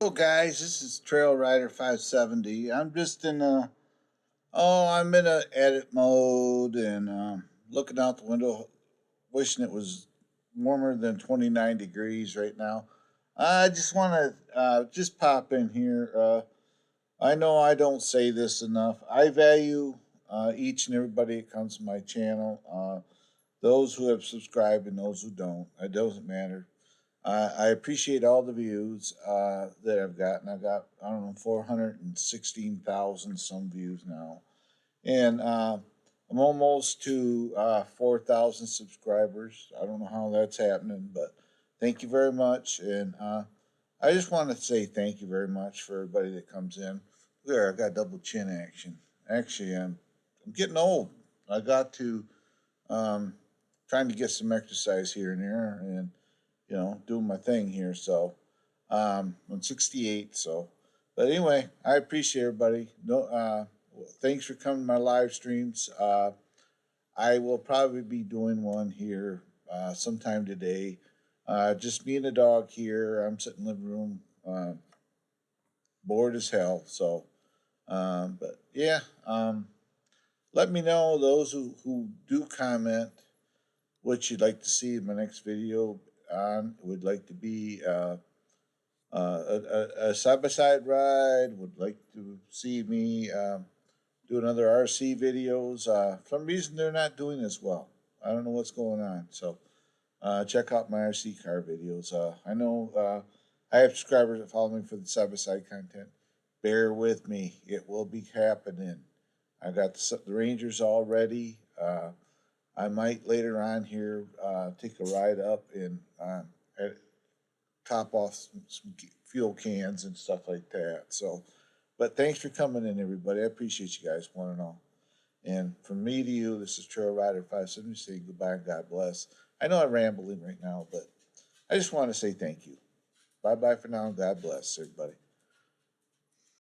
Hello guys, this is Trail Rider 570. I'm in a edit mode and looking out the window, wishing it was warmer than 29 degrees right now. I just want to just pop in here. I know I don't say this enough. I value each and everybody that comes to my channel. Those who have subscribed and those who don't. It doesn't matter. I appreciate all the views that I've gotten. I got, I don't know, 416,000 some views now. And I'm almost to 4,000 subscribers. I don't know how that's happening, but thank you very much. And I just want to say thank you very much for everybody that comes in. There, I got double chin action. Actually, I'm getting old. I got to um, trying to get some exercise here and there, and doing my thing here. So I'm 68. So, but anyway, I appreciate everybody. No, thanks for coming to my live streams. I will probably be doing one here sometime today. Just me and the dog here. I'm sitting in the living room, bored as hell. So, but yeah, let me know those who do comment what you'd like to see in my next video on. Would like to be a side by side ride. Would like to see me do another RC videos. For some reason, they're not doing as well. I don't know what's going on. So check out my RC car videos. I know I have subscribers that follow me for the side by side content. Bear with me. It will be happening. I got the Rangers all ready. I might later on here take a ride up and top off some fuel cans and stuff like that. So, but thanks for coming in, everybody. I appreciate you guys, one and all. And from me to you, this is Trail Rider 570 saying goodbye and God bless. I know I'm rambling right now, but I just want to say thank you. Bye bye for now and God bless, everybody.